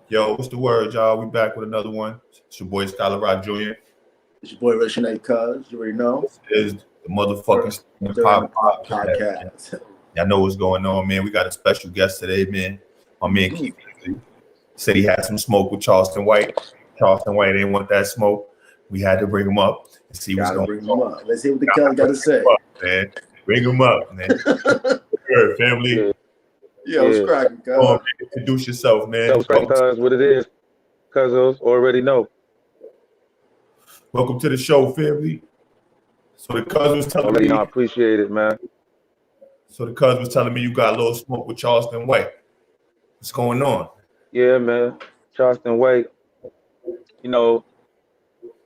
Yo, what's the word, y'all? We back with another one. It's your boy Skylar Rock Jr. It's your boy Russian A Cuz. You already know. This is the motherfucking During the pop podcast. podcast. Y'all know what's going on, man. We got a special guest today, man. My man Keith said he had some smoke with Charleston White. Charleston White didn't want that smoke. We had to bring him up and see what's going on. Let's see what the Cuz got to say. Man. Bring him up, man. Good family. Yeah, what's cracking, Cuz? Introduce yourself, man. What's cracking, Cuz? What it is? Cuz already know. Welcome to the show, family. So the Cuz was telling me. I appreciate it, man. So the Cuz was telling me you got a little smoke with Charleston White. What's going on? Yeah, man. Charleston White. You know,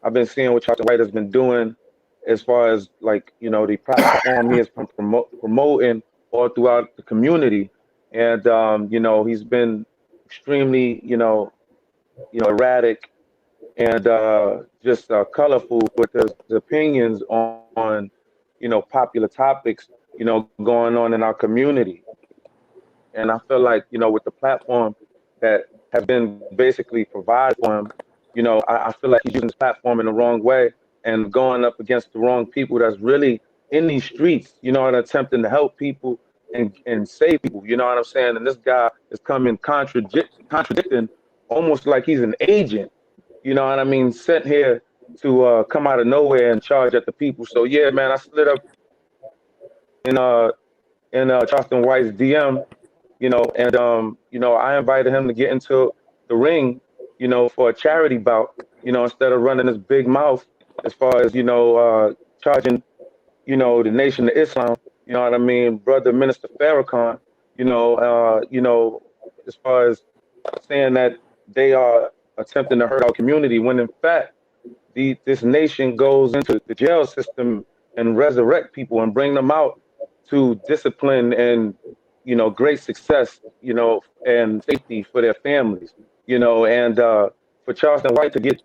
I've been seeing what Charleston White has been doing as far as the platform he is promoting all throughout the community. And he's been extremely, erratic and just colorful with his opinions on popular topics, going on in our community. And I feel like, with the platform that has been basically provided for him, I feel like he's using this platform in the wrong way and going up against the wrong people that's really in these streets, and attempting to help people and save people, you know what I'm saying? And this guy is coming contradicting almost like he's an agent, you know what I mean, sent here to come out of nowhere and charge at the people. So yeah, man, I slid up in Charleston White's DM, and I invited him to get into the ring, for a charity bout, instead of running his big mouth as far as, charging, the Nation of Islam. You know what I mean? Brother Minister Farrakhan, as far as saying that they are attempting to hurt our community, when in fact, this nation goes into the jail system and resurrect people and bring them out to discipline and, great success, and safety for their families, and for Charleston White to get,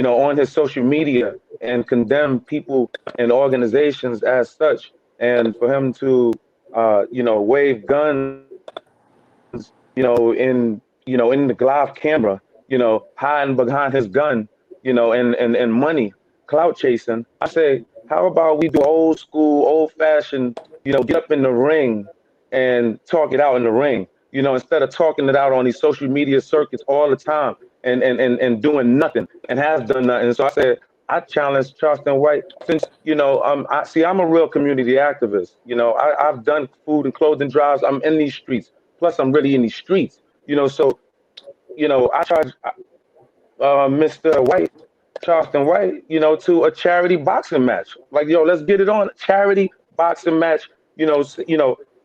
on his social media and condemn people and organizations as such, and for him to, wave guns, in the live camera, hiding behind his gun, and money, clout chasing. I say, how about we do old school, old fashioned, get up in the ring and talk it out in the ring, instead of talking it out on these social media circuits all the time and doing nothing and has done nothing. So I said, I challenge Charleston White since, I'm a real community activist. I've done food and clothing drives. I'm in these streets. Plus, I'm really in these streets, so, I charge Mr. White, Charleston White, to a charity boxing match. Like, let's get it on. Charity boxing match,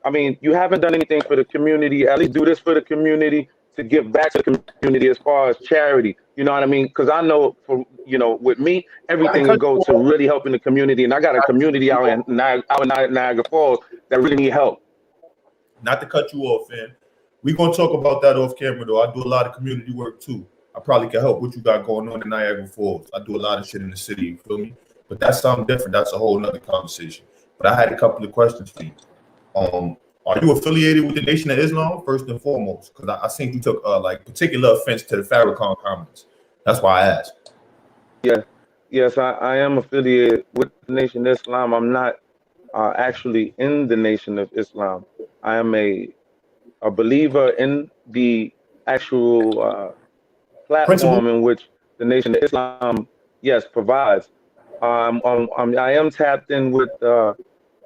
I mean, you haven't done anything for the community. At least do this for the community, to give back to the community as far as charity. You know what I mean? Because I know, with me, everything will go to really helping the community. And I got a community out in Niagara Falls that really need help. Not to cut you off, man. We're going to talk about that off camera, though. I do a lot of community work, too. I probably can help what you got going on in Niagara Falls. I do a lot of shit in the city, you feel me? But that's something different. That's a whole nother conversation. But I had a couple of questions for you. Are you affiliated with the Nation of Islam, first and foremost? Because I think you took particular offense to the Farrakhan comments. That's why I asked. Yeah, yes, I am affiliated with the Nation of Islam. I'm not actually in the Nation of Islam. I am a believer in the actual platform in which the Nation of Islam, yes, provides. I am tapped in with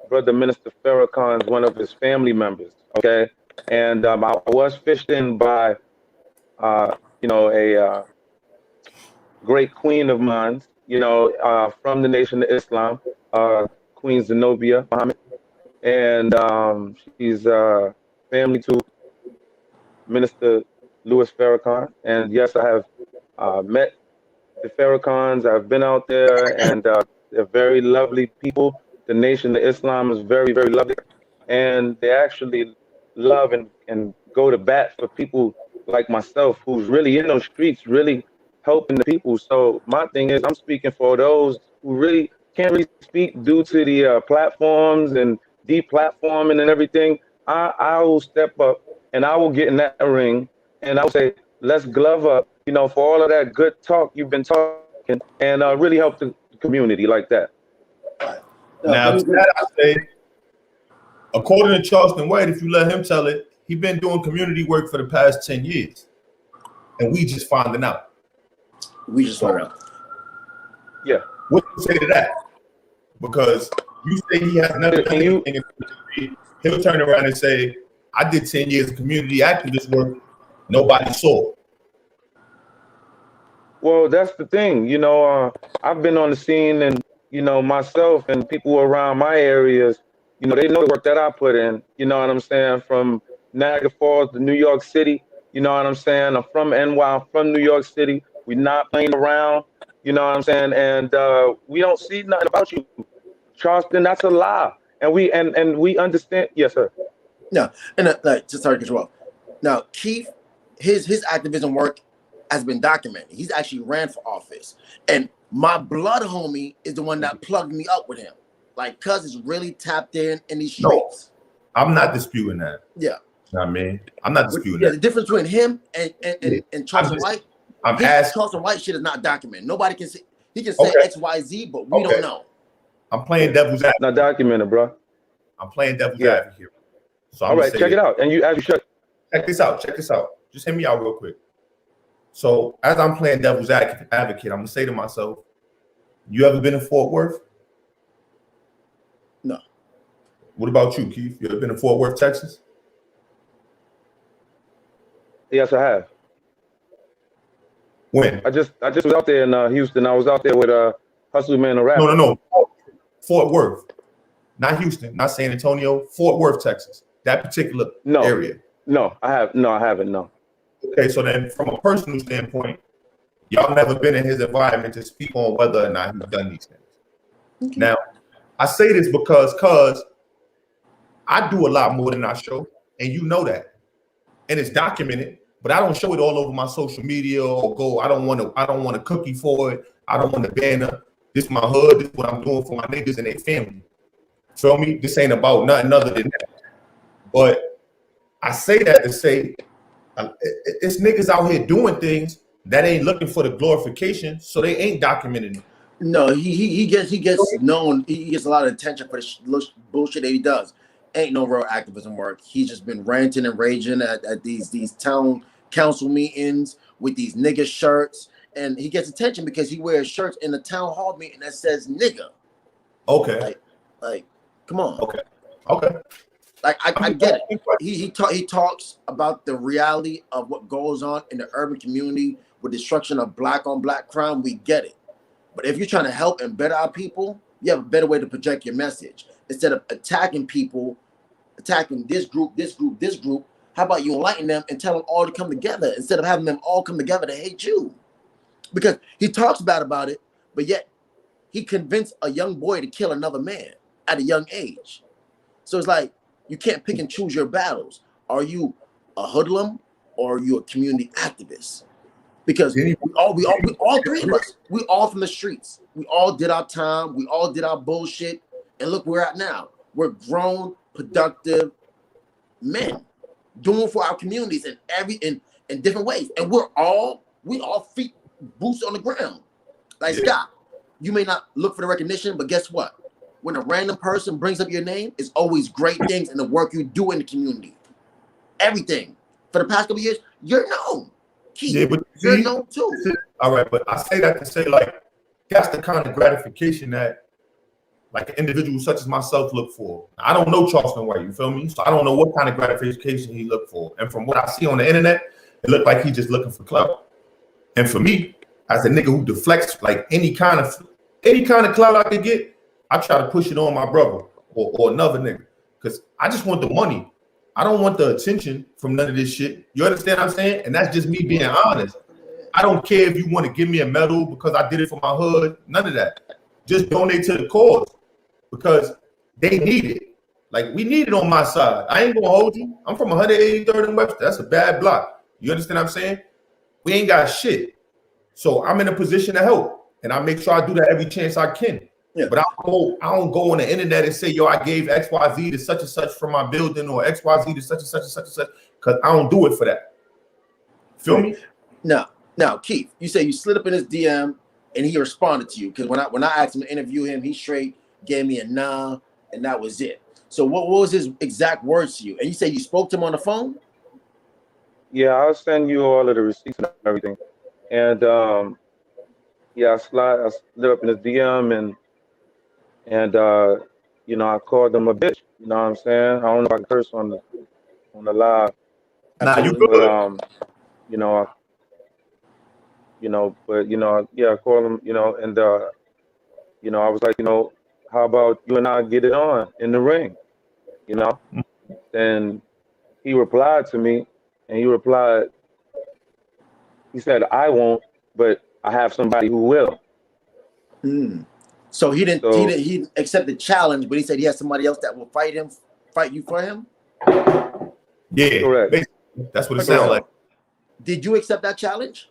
Brother Minister Farrakhan, one of his family members, okay? And I was fished in by, a great queen of mine, from the Nation of Islam, Queen Zenobia Muhammad. And she's family to Minister Louis Farrakhan. And yes, I have met the Farrakhans. I've been out there, and they're very lovely people. The Nation of Islam is very, very lovely. And they actually love and go to bat for people like myself, who's really in those streets, really helping the people. So my thing is, I'm speaking for those who really can't really speak due to the platforms and deplatforming and everything. I will step up and I will get in that ring, and I will say, let's glove up, for all of that good talk you've been talking, and really help the community like that. Now, to that I say, according to Charleston White, if you let him tell it, he's been doing community work for the past 10 years. And we just finding out. We just found out. Yeah. What do you say to that? Because you say he has never done anything in the community. He'll turn around and say, I did 10 years of community activist work. Nobody saw it. Well, that's the thing. I've been on the scene, and, myself and people around my areas, they know the work that I put in, you know what I'm saying, from Niagara Falls to New York City, you know what I'm saying? I'm from NY, I'm from New York City. We're not playing around, you know what I'm saying? And we don't see nothing about you. Charleston, that's a lie. And we understand. Yes, sir. No, and just sorry to cut you off. Now, Keith, his activism work has been documented. He's actually ran for office. And my blood homie is the one that plugged me up with him. Like, cuz is really tapped in these streets. No, I'm not disputing that. Yeah. You know what I mean? I'm not disputing that. The difference between him and Charleston White, Charleston White shit is not documented. Nobody can say, he can say X, Y, Z, but we don't know. I'm playing devil's advocate. Not documented, bro. I'm playing devil's advocate here. So all right, check it out. And you check this out. Just hear me out real quick. So as I'm playing devil's advocate, I'm gonna say to myself, you ever been in Fort Worth? No. What about you, Keith? You ever been in Fort Worth, Texas? Yes, I have. When? I just was out there in Houston. I was out there with Hustle Man and Rap. No. Fort Worth. Not Houston, not San Antonio, Fort Worth, Texas. That particular area. No, I haven't. No. Okay, so then from a personal standpoint, y'all never been in his environment to speak on whether or not he's done these things. Okay. Now, I say this because I do a lot more than I show, and you know that. And it's documented, but I don't show it all over my social media or go, I don't want a cookie for it. I don't want a banner. This is my hood. This is what I'm doing for my niggas and their family. Feel me? This ain't about nothing other than that. But I say that to say it's niggas out here doing things that ain't looking for the glorification, so they ain't documenting it. No, he gets known. He gets a lot of attention for the bullshit that he does. Ain't no real activism work. He's just been ranting and raging at these town council meetings with these nigga shirts, and he gets attention because he wears shirts in the town hall meeting that says nigga. Okay. Like, come on. Okay. Like I get it. He talks about the reality of what goes on in the urban community with destruction of black on black crime. We get it. But if you're trying to help and better our people, you have a better way to project your message. Instead of attacking people, attacking this group. How about you enlighten them and tell them all to come together instead of having them all come together to hate you? Because he talks bad about it, but yet he convinced a young boy to kill another man at a young age. So it's like, you can't pick and choose your battles. Are you a hoodlum or are you a community activist? Because we all three of us, we all from the streets. We all did our time. We all did our bullshit. And look where we're at now. We're grown, productive men doing for our communities in different ways. And we all feet, boots on the ground. Like Scott, you may not look for the recognition, but guess what? When a random person brings up your name, it's always great things in the work you do in the community. Everything. For the past couple of years, you're known. Keith, but you're known too. All right, but I say that to say, like, that's the kind of gratification that, like, an individual such as myself look for. I don't know Charleston White, you feel me? So I don't know what kind of gratification he look for. And from what I see on the internet, it looked like he's just looking for clout. And for me, as a nigga who deflects like any kind of clout I could get, I try to push it on my brother or another nigga, because I just want the money. I don't want the attention from none of this shit. You understand what I'm saying? And that's just me being honest. I don't care if you want to give me a medal because I did it for my hood. None of that. Just donate to the cause because they need it. Like, we need it on my side. I ain't gonna hold you. I'm from 183rd and Webster. That's a bad block. You understand what I'm saying? We ain't got shit. So I'm in a position to help. And I make sure I do that every chance I can. Yeah. But I don't go on the internet and say, yo, I gave XYZ to such and such from my building or XYZ to such and such and such and such. because I don't do it for that. Feel me? Now, Keith, you say you slid up in his DM and he responded to you, because when I asked him to interview him, he straight gave me a nah, and that was it. So what was his exact words to you? And you say you spoke to him on the phone? Yeah, I'll send you all of the receipts and everything. And yeah, I slid up in his DM and I called him a bitch. You know what I'm saying? I don't know if I can curse on the live. Nah, you good. But I called him, and I was like, how about you and I get it on in the ring? And he replied to me, and he said, I won't, but I have somebody who will. So he didn't accept the challenge, but he said he has somebody else that will fight you for him? Yeah, correct. That's what it sounds like. Did you accept that challenge?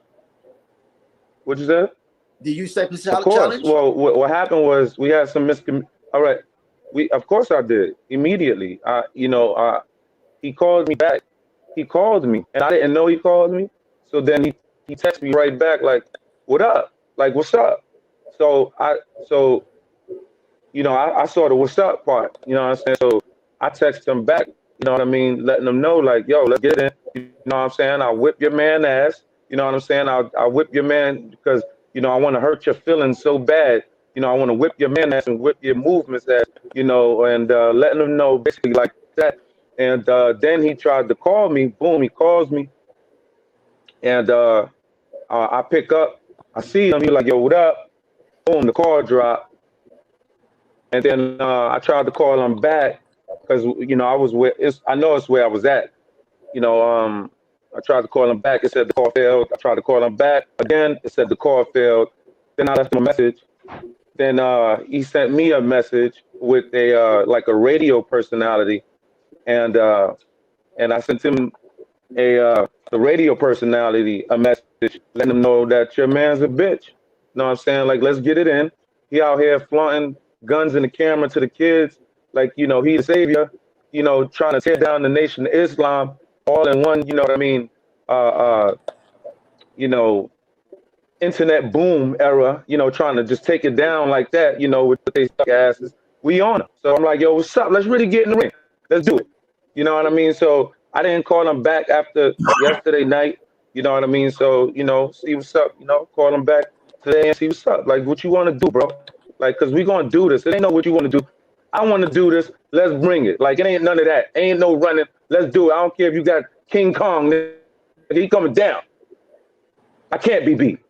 What you said? Did you accept the challenge? Of course. Well, what happened was we had some All right. Of course I did. Immediately. He called me back. He called me, and I didn't know he called me. So then he texted me right back, like, what up? Like, what's up? So I saw the what's up part, you know what I'm saying? So I texted him back, you know what I mean, letting him know, like, yo, let's get in. You know what I'm saying? I'll whip your man ass. You know what I'm saying? I'll whip your man because, I want to hurt your feelings so bad. I want to whip your man ass and whip your movements ass, and letting him know basically like that. And then he tried to call me. Boom, he calls me. And I pick up. I see him. He's like, yo, what up? Boom, the call dropped. And then I tried to call him back because, I was I know it's where I was at. I tried to call him back. It said the call failed. I tried to call him back again. It said the call failed. Then I left him a message. Then he sent me a message with a radio personality, and I sent him the radio personality a message letting him know that your man's a bitch. You know what I'm saying? Like, let's get it in. He out here flaunting guns in the camera to the kids, like, he's a savior, trying to tear down the Nation of Islam all in one, you know what I mean? Internet boom era, trying to just take it down like that, with they suck asses. We on them. So I'm like, yo, what's up? Let's really get in the ring. Let's do it. You know what I mean? So I didn't call him back after yesterday night. You know what I mean? So, see what's up, call him back today and see what's up. Like, what you want to do, bro? Like, because we going to do this. It ain't know what you want to do. I want to do this. Let's bring it. Like, it ain't none of that. Ain't no running. Let's do it. I don't care if you got King Kong. He coming down. I can't be beat.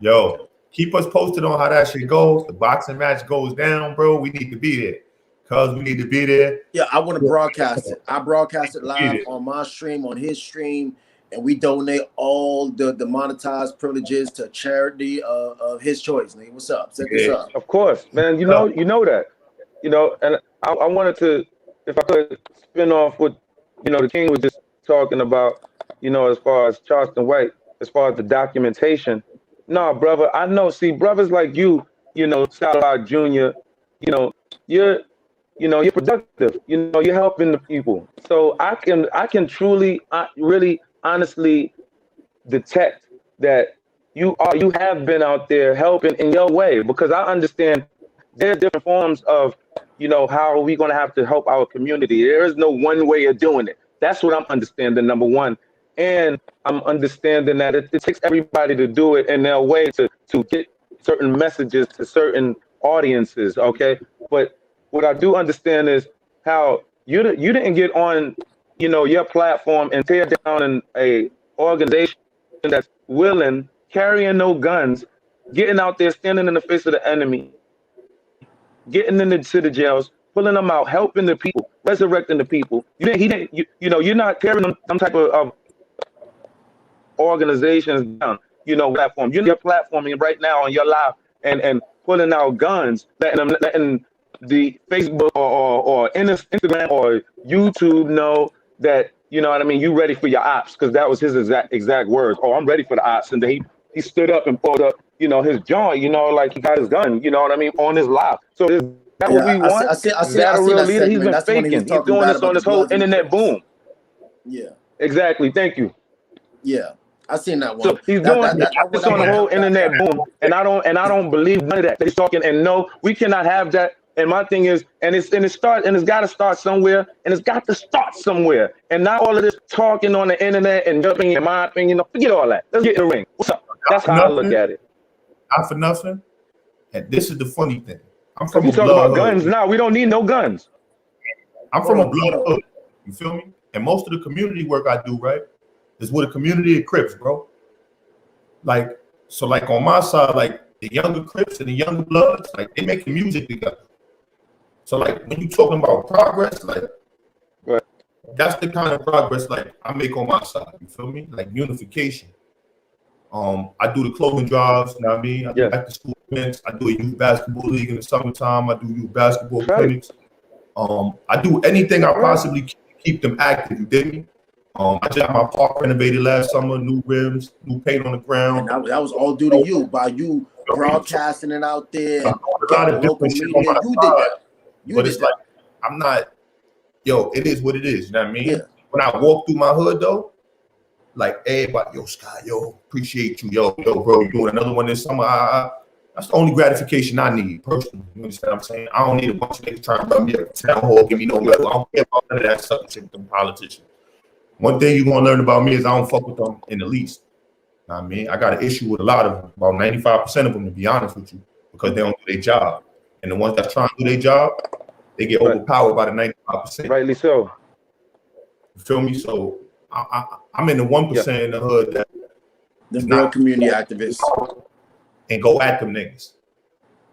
Yo, keep us posted on how that shit goes. The boxing match goes down, bro. We need to be there. Cuz we need to be there. Yeah, I want to broadcast it. I broadcast it live on my stream, on his stream, and we donate all the monetized privileges to charity of his choice. Nigga, what's up? Set this up. Of course, man. You know that. And I wanted to, if I could spin off what, the King was just talking about, as far as Charleston White, as far as the documentation. No, brother, I know. See, brothers like you, Salad Jr., you're productive. You're helping the people. So I can truly, really, honestly detect that you have been out there helping in your way, because I understand there are different forms of, how are we going to have to help our community. There is no one way of doing it. That's what I'm understanding, number one. And I'm understanding that it takes everybody to do it in their way to get certain messages to certain audiences, okay? But what I do understand is how you didn't get on, your platform and tear down a organization that's willing, carrying no guns, getting out there, standing in the face of the enemy, getting into the jails, pulling them out, helping the people, resurrecting the people. You're not carrying some type of organizations down, platform. You're platforming right now on your live and pulling out guns, letting the Facebook or Instagram or YouTube know that, you ready for your ops, because that was his exact words. Oh, I'm ready for the ops. And then he stood up and pulled up, his joint, like he got his gun, on his live. So is that what we want? Is that a real leader? He's been faking. He's doing this on this whole internet boom. Yeah. Exactly. Thank you. Yeah. I seen that one. So he's doing this on the whole internet boom, and I don't believe none of that. He's talking, and no, we cannot have that. And my thing is, it's got to start somewhere, and it's got to start somewhere, and not all of this talking on the internet and jumping in my opinion. Forget all that. Let's get in the ring. What's up? That's how I look at it. Not for nothing. And this is the funny thing. I'm from we a talk blood about guns hood. now. We don't need no guns. I'm from a blood hood. You feel me? And most of the community work I do, right, is with a community of Crips, bro. Like, so like on my side, like the younger Crips and the younger Bloods, like they making music together. So like when you talking about progress, like that's the kind of progress like I make on my side. You feel me? Like unification. I do the clothing drives, you know what I mean? I do back to school events. I do a youth basketball league in the summertime. I do youth basketball clinics. I do anything I possibly can to keep them active. You dig me? I just got my park renovated last summer, new rims, new paint on the ground. And that was all due to you, by you broadcasting it out there. A lot of different shit on my side. But it's like, I'm not, it is what it is, you know what I mean? Yeah. When I walk through my hood though, like everybody, Scott, appreciate you, bro, you doing another one this summer. That's the only gratification I need personally. You understand what I'm saying? I don't need a bunch of niggas trying to run me at the town hall, give me no level. I don't care about none of that stuff with them politicians. One thing you're gonna learn about me is I don't fuck with them in the least. I mean, I got an issue with a lot of them, about 95% of them, to be honest with you, because they don't do their job. And the ones that try to do their job, they get overpowered by the 95%. Rightly so. You feel me? So I'm in the 1% in the hood that the real community activists and go at them niggas.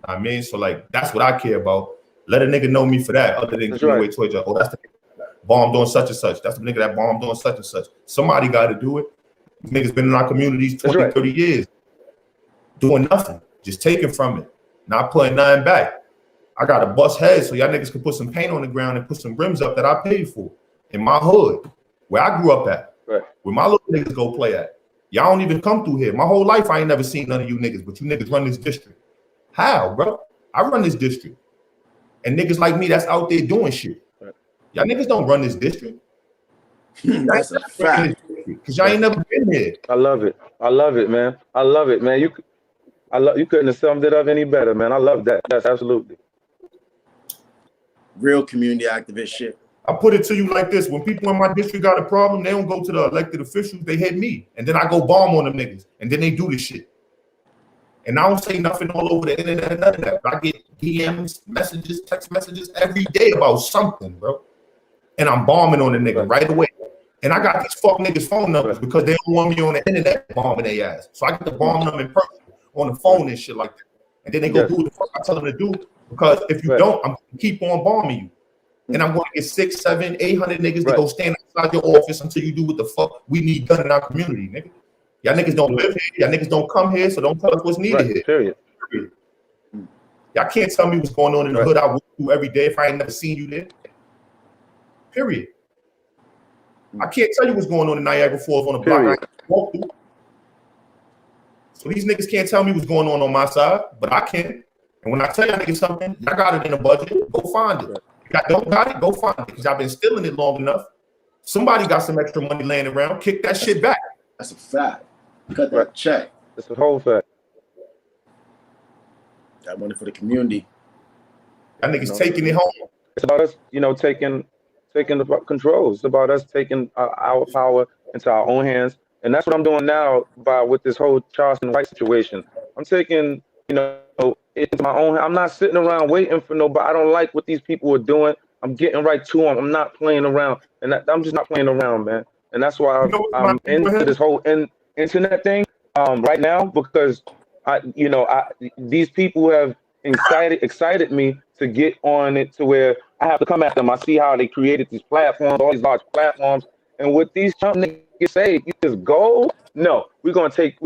I mean, so like that's what I care about. Let a nigga know me for that, other than giving away towards you. Oh, that's the bombed on such and such. That's the nigga that bombed on such and such. Somebody got to do it. These niggas been in our communities 20, 30 years, doing nothing, just taking from it, not putting nothing back. I got to bust heads so y'all niggas can put some paint on the ground and put some rims up that I paid for in my hood, where I grew up at, where my little niggas go play at. Y'all don't even come through here. My whole life, I ain't never seen none of you niggas, but you niggas run this district. How, bro? I run this district. And niggas like me that's out there doing shit. Y'all niggas don't run this district. That's a fact. Because y'all ain't never been here. I love it. I love it, man. I love it, man. You couldn't have summed it up any better, man. I love that. That's absolutely real community activist shit. I put it to you like this: when people in my district got a problem, they don't go to the elected officials, they hit me. And then I go bomb on them niggas. And then they do this shit. And I don't say nothing all over the internet, none of that. But I get DMs, messages, text messages every day about something, bro. And I'm bombing on the nigga right away. And I got these fuck niggas' phone numbers because they don't want me on the internet bombing their ass. So I get to bomb them in person on the phone and shit like that. And then they go do what the fuck I tell them to do. Because if you don't, I'm gonna keep on bombing you. And I'm going to get 6, 7, 800 niggas to go stand outside your office until you do what the fuck we need done in our community, nigga. Y'all niggas don't live here. Y'all niggas don't come here, so don't tell us what's needed here. Period. Y'all can't tell me what's going on in the hood I walk through every day if I ain't never seen you there. Period. I can't tell you what's going on in Niagara Falls on the block I walk through. So these niggas can't tell me what's going on my side, but I can. And when I tell y'all niggas something, y'all got it in the budget, go find it. If y'all don't got it, go find it, because y'all been stealing it long enough. Somebody got some extra money laying around, kick that shit back. That's a fact. Cut that check. That's a whole fact. Got money for the community. That niggas taking it home. It's about us, taking the control. It's about us taking our power into our own hands. And that's what I'm doing now with this whole Charleston White situation. I'm taking, into my own. I'm not sitting around waiting for nobody. I don't like what these people are doing. I'm getting right to them. I'm not playing around. And I'm just not playing around, man. And that's why I'm into this whole internet thing right now, because these people have excited me to get on it to where I have to come at them. I see how they created these platforms, all these large platforms, and what these Trump niggas say, you just go. No, we're gonna take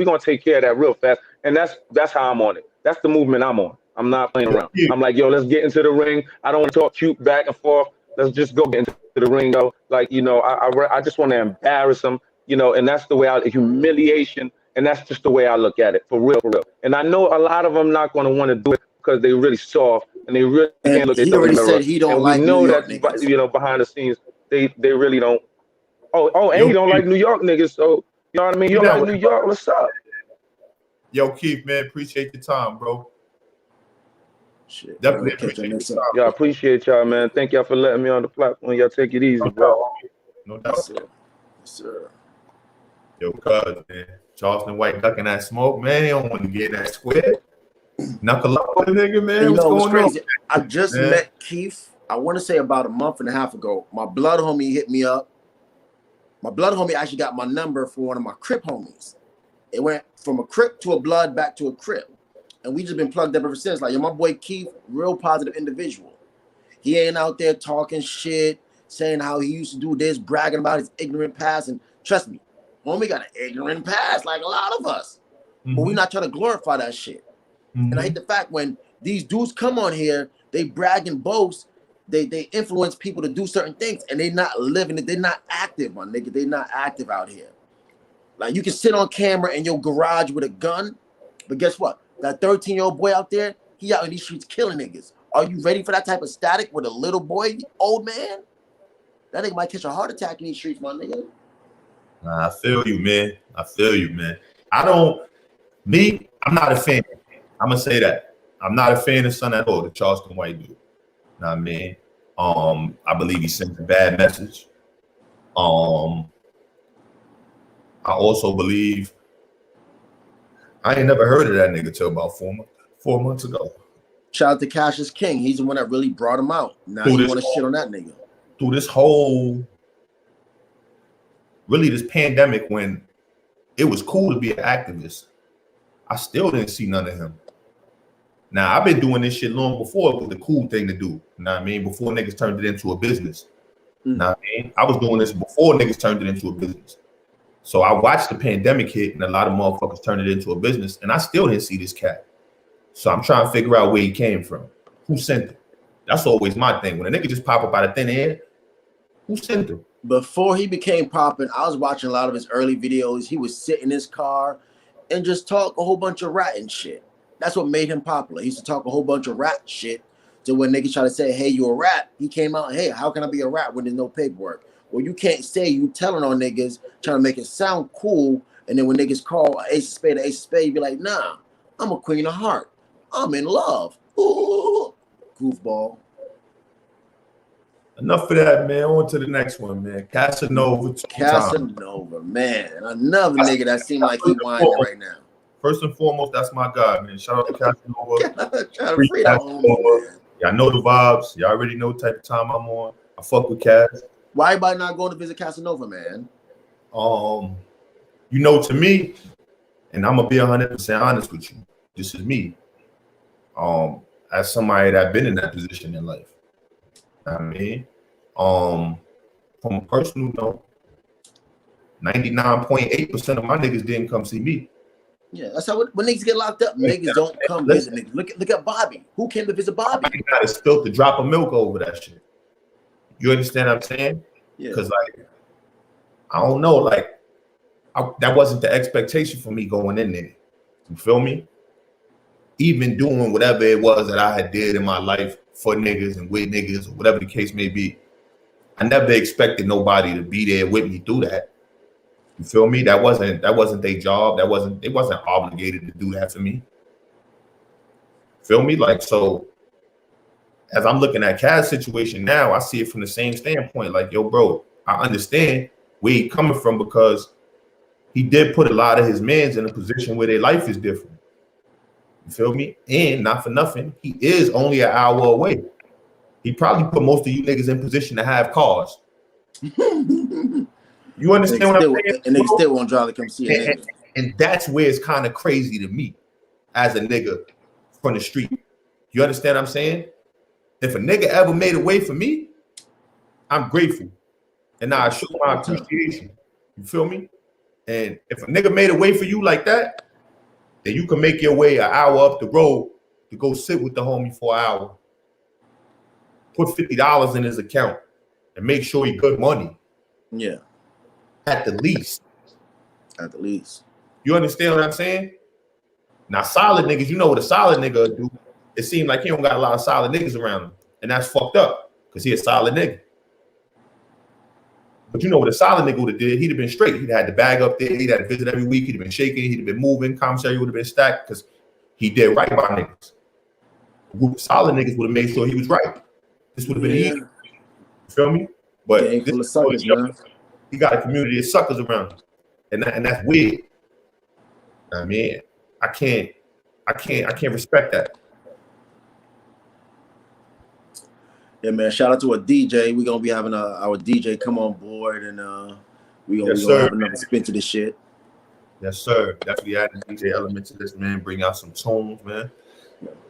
care of that real fast, and that's how I'm on it. That's the movement I'm on. I'm not playing around. I'm like, yo, let's get into the ring. I don't want to talk cute back and forth. Let's just go get into the ring, though. Like, I just want to embarrass them, and that's the way humiliation, and that's just the way I look at it, for real. And I know a lot of them not going to want to do it because they really soft and they really can't look at the mirror. He already said he don't like New York niggas. Behind the scenes, they really don't And Yo, he don't Keith. like New York niggas, so you know what I mean? You don't like New York, what's up? Yo, Keith, man, appreciate your time, bro. Shit, Definitely catch you next time. Yeah, I appreciate y'all, man. Thank y'all for letting me on the platform. Y'all take it easy, bro. No doubt. Yes, sir. Yes, sir. Yo, cuz, man. Charleston White ducking that smoke, man. He don't want to get that square. Knuckle up with the nigga, man. You know, What's what's going crazy? on? I just man? met Keith, I want to say about a month and a half ago. My blood homie hit me up. My blood homie actually got my number for one of my Crip homies. It went from a Crip to a blood back to a Crip. And we just been plugged up ever since. Like, yo, my boy Keith, real positive individual. He ain't out there talking shit, saying how he used to do this, bragging about his ignorant past. And trust me, homie got an ignorant past like a lot of us. But we not trying to glorify that shit. And I hate the fact when these dudes come on here, they brag and boast, they influence people to do certain things, and they not living it. They're not active, my nigga. They not active out here. Like, you can sit on camera in your garage with a gun, but guess what? That 13-year-old boy out there, he out in these streets killing niggas. Are you ready for that type of static with a little boy, old man? That nigga might catch a heart attack in these streets, my nigga. Nah, I feel you, man. I'm not a fan. I'm gonna say that. I'm not a fan of Son at all, the Charleston White dude. Know what I mean? I believe he sent a bad message. I also believe I ain't never heard of that nigga till about 4 months ago. Shout out to Cassius King. He's the one that really brought him out. Now you want to shit on that nigga. Through this whole, really this pandemic, when it was cool to be an activist, I still didn't see none of him. Now, I've been doing this shit long before it was the cool thing to do. You know what I mean? Before niggas turned it into a business. You know what I mean? I was doing this before niggas turned it into a business. So I watched the pandemic hit and a lot of motherfuckers turned it into a business, and I still didn't see this cat. So I'm trying to figure out where he came from. Who sent him? That's always my thing. When a nigga just pop up out of thin air, who sent him? Before he became popping, I was watching a lot of his early videos. He would sit in his car and just talk a whole bunch of rat and shit. That's what made him popular. He used to talk a whole bunch of rat shit. So when niggas try to say, hey, you a rat, he came out, hey, how can I be a rat when there's no paperwork? Well, you can't say you telling on niggas, trying to make it sound cool, and then when niggas call ace of spade, you be like, nah, I'm a queen of heart. I'm in love. Ooh, goofball. Enough of that, man. On to the next one, man. Casanova. Casanova, man. Another nigga that seemed like he whining right now. First and foremost, that's my guy, man. Shout out to Casanova. Trying to free that homie, man. Y'all know the vibes. Y'all already know the type of time I'm on. I fuck with Cas. Why everybody not going to visit Casanova, man? You know, to me, and I'm gonna be 100% honest with you. This is me. As somebody that been in that position in life. I mean, from a personal note, 99.8% of my niggas didn't come see me. Yeah, that's how when niggas get locked up, niggas don't come visit niggas. Look at Bobby. Who came to visit Bobby? I got to spill the drop of milk over that shit. You understand what I'm saying? Yeah. Because like, I don't know, like that wasn't the expectation for me going in there. You feel me? Even doing whatever it was that I had did in my life for niggas and with niggas or whatever the case may be, I never expected nobody to be there with me through that. You feel me? That wasn't their job. They wasn't obligated to do that for me. Feel me? Like, so as I'm looking at Kaz's situation now, I see it from the same standpoint. Like, yo, bro, I understand where he coming from because he did put a lot of his mans in a position where their life is different. You feel me? And not for nothing, he is only an hour away. He probably put most of you niggas in position to have cars. You understand what I'm saying? And they still won't drive to come see it. And that's where it's kind of crazy to me as a nigga from the street. You understand what I'm saying? If a nigga ever made a way for me, I'm grateful. And I show my appreciation. You feel me? And if a nigga made a way for you like that, then you can make your way an hour up the road to go sit with the homie for an hour. Put $50 in his account and make sure he good money. Yeah. At the least. At the least. You understand what I'm saying? Now, solid niggas, you know what a solid nigga do. It seems like he don't got a lot of solid niggas around him. And that's fucked up because he a solid nigga. But you know what a solid nigga would have did? He'd have been straight. He'd have had the bag up there. He'd had to visit every week. He'd have been shaking. He'd have been moving. Commissary would have been stacked because he did right by niggas. A group of solid niggas would have made sure he was right. This would have been easy. You feel me? But full of suckers, man. He got a community of suckers around him. And that's weird. I mean, I can't respect that. Yeah, man. Shout out to a DJ. We're gonna be having our DJ come on board, and we're gonna have another spin to this shit. Yes, sir. Definitely add the DJ element to this, man. Bring out some tunes, man.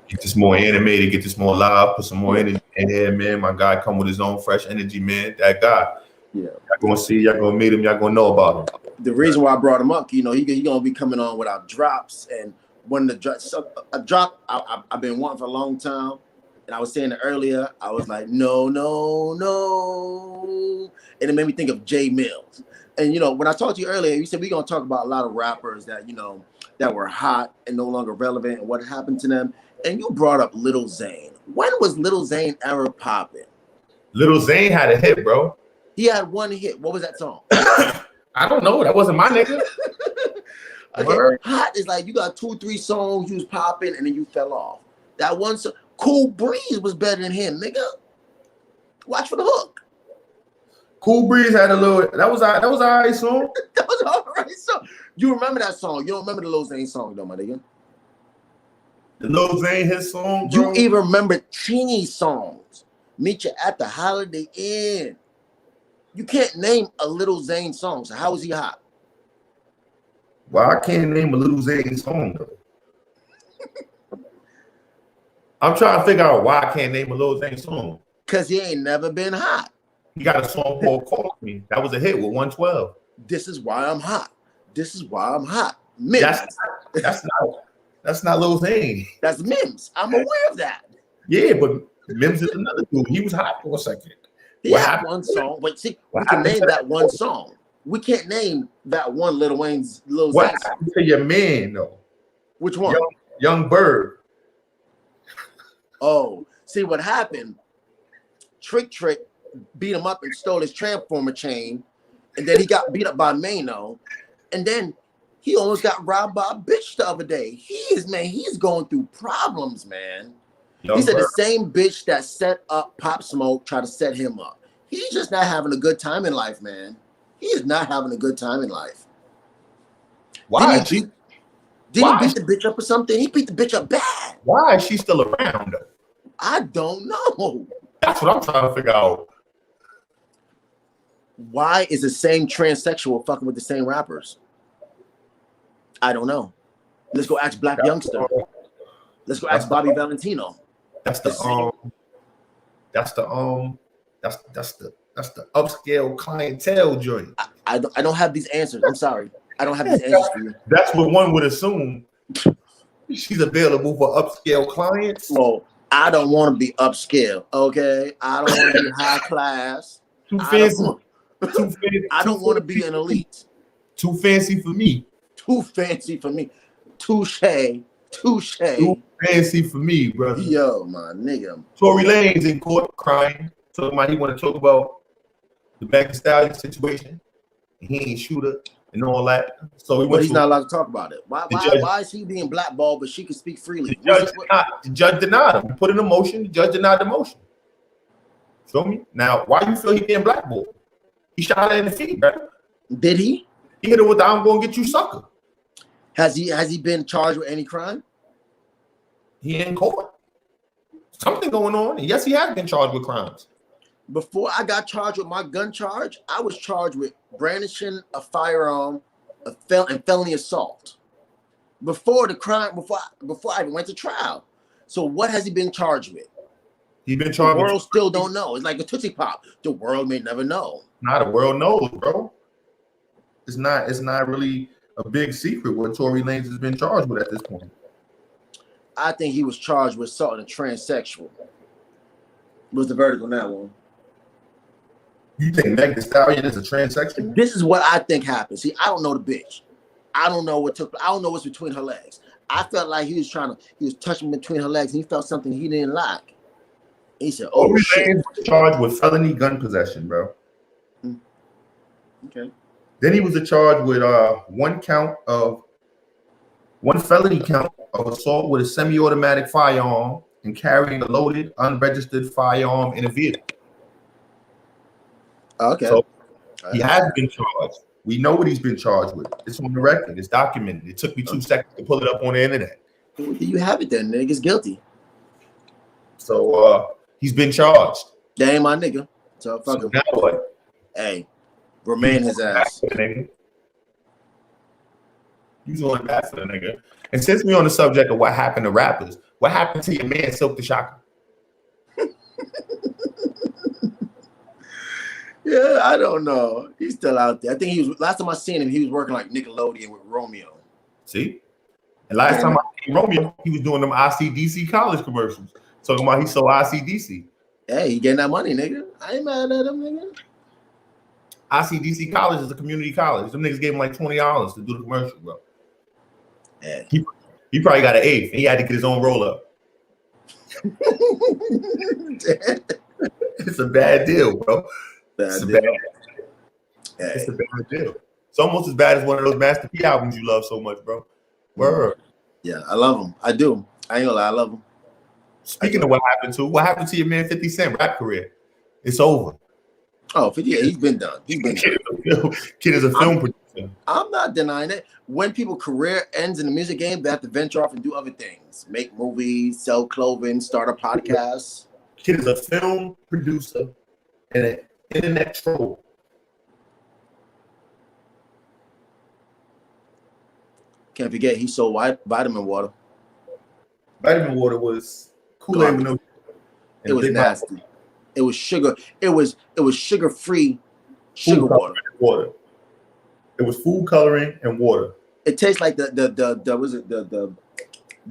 Get this more animated, get this more live, put some more energy in here, man. My guy come with his own fresh energy, man. That guy. Yeah. Y'all gonna see, y'all gonna meet him, y'all gonna know about him. The reason why I brought him up, you know, he gonna be coming on with our drops, and when the drop I've been wanting for a long time. And I was saying it earlier, I was like, no. And it made me think of Jay Mills. And, you know, when I talked to you earlier, you said we're going to talk about a lot of rappers that, you know, that were hot and no longer relevant and what happened to them. And you brought up Lil Zane. When was Lil Zane ever popping? Lil Zane had a hit, bro. He had one hit. What was that song? I don't know. That wasn't my nigga. Okay. Hot is like you got 2-3 songs you was popping and then you fell off. That one song. Cool Breeze was better than him, nigga. Watch for the hook. Cool Breeze had a little. That was all right song. That was all right song. You remember that song? You don't remember the Lil Zane song, though, my nigga. The Lil Zane his song. Bro? You even remember Chingy's songs? Meet You at the Holiday Inn. You can't name a Lil Zane song. So how is he hot? Well, I can't name a Lil Zane song though. I'm trying to figure out why I can't name a Lil Zane song. Cause he ain't never been hot. He got a song called "Call Me." That was a hit with 112. This is why I'm hot. This is why I'm hot. Mims. That's not Lil Zane. That's Mims. I'm aware of that. Yeah, but Mims is another dude. He was hot for a second. He had one song. Wait, see, we can name that one song. We can't name that one Lil Wayne's Lil Zane. What happened to your man though? Which one? Young Bird. Oh, see what happened? Trick beat him up and stole his transformer chain, and then he got beat up by Mano, and then he almost got robbed by a bitch the other day. He's going through problems, man. He said the same bitch that set up Pop Smoke tried to set him up. He's just not having a good time in life, man. He is not having a good time in life. Why? Did he beat the bitch up or something? He beat the bitch up bad. Why is she still around though? I don't know. That's what I'm trying to figure out. Why is the same transsexual fucking with the same rappers? I don't know. Let's go ask Black Youngster. Let's go ask Bobby Valentino. That's the upscale clientele joint. I don't have these answers. I'm sorry. I don't have these answers for you. That's what one would assume. She's available for upscale clients. Well, I don't want to be upscale, okay? I don't want to be high class. Too fancy. I don't want to be an elite. Too fancy for me. Too fancy for me. Touche. Too fancy for me, brother. Yo, my nigga. Tory Lanez in court crying. Talking about he want to talk about the Megan Thee Stallion situation. He ain't shooter and all that. So he's not allowed to talk about it. Why is he being blackballed but she can speak freely? The judge denied him. He put in a motion. The judge denied the motion. Feel me? Now, why you feel he being blackballed? He shot her in the feet, bro. Did he? He hit her with the "I'm gonna get you" sucker. Has he been charged with any crime? He in court. Something going on. And yes, he has been charged with crimes. Before I got charged with my gun charge, I was charged with brandishing a firearm, and felony assault. Before the crime, before I even went to trial. So what has he been charged with? He's been charged. The world still don't know. It's like a Tootsie Pop. The world may never know. Nah, the world knows, bro. It's not really a big secret what Tory Lanez has been charged with at this point. I think he was charged with assaulting a transsexual. What's the verdict on that one? You think Megan Thee Stallion is a transsexual? This is what I think happened. See, I don't know the bitch. I don't know what took. I don't know what's between her legs. I felt like he was touching between her legs, and he felt something he didn't like. He said, "Oh shit!" Charged with felony gun possession, bro. Okay. Then he was charged with one felony count of assault with a semi-automatic firearm and carrying a loaded, unregistered firearm in a vehicle. Okay. So he has been charged. We know what he's been charged with. It's on the record. It's documented. It took me 2 seconds to pull it up on the internet. You have it then. Nigga's guilty. So he's been charged. That ain't my nigga. So fuck him. Now what? Hey, remain his ass. He's going back for the nigga. And since we're on the subject of what happened to rappers, what happened to your man Silk the Shocker? Yeah, I don't know. He's still out there. I think he was. Last time I seen him, he was working like Nickelodeon with Romeo. See? And last time I seen Romeo, he was doing them ICDC college commercials. Talking about he sold ICDC. Hey, he getting that money, nigga. I ain't mad at him, nigga. ICDC college is a community college. Them niggas gave him like $20 to do the commercial, bro. Hey. He probably got an eighth. And he had to get his own roll up. It's a bad deal, bro. It's a bad deal. It's almost as bad as one of those Master P albums you love so much, bro. Word. Yeah, I love him. I do. I ain't gonna lie, I love him. Speaking of what happened to your man 50 Cent rap career? It's over. Oh, 50, yeah, he's been done. He's been done. Kid is a film producer. I'm not denying it. When people's career ends in the music game, they have to venture off and do other things. Make movies, sell clothing, start a podcast. Kid is a film producer and an internet troll. Can't forget, he sold vitamin water. Vitamin water was Kool-Aid with no. It was nasty. It was sugar. It was sugar-free sugar water. It was food coloring and water. It tastes like the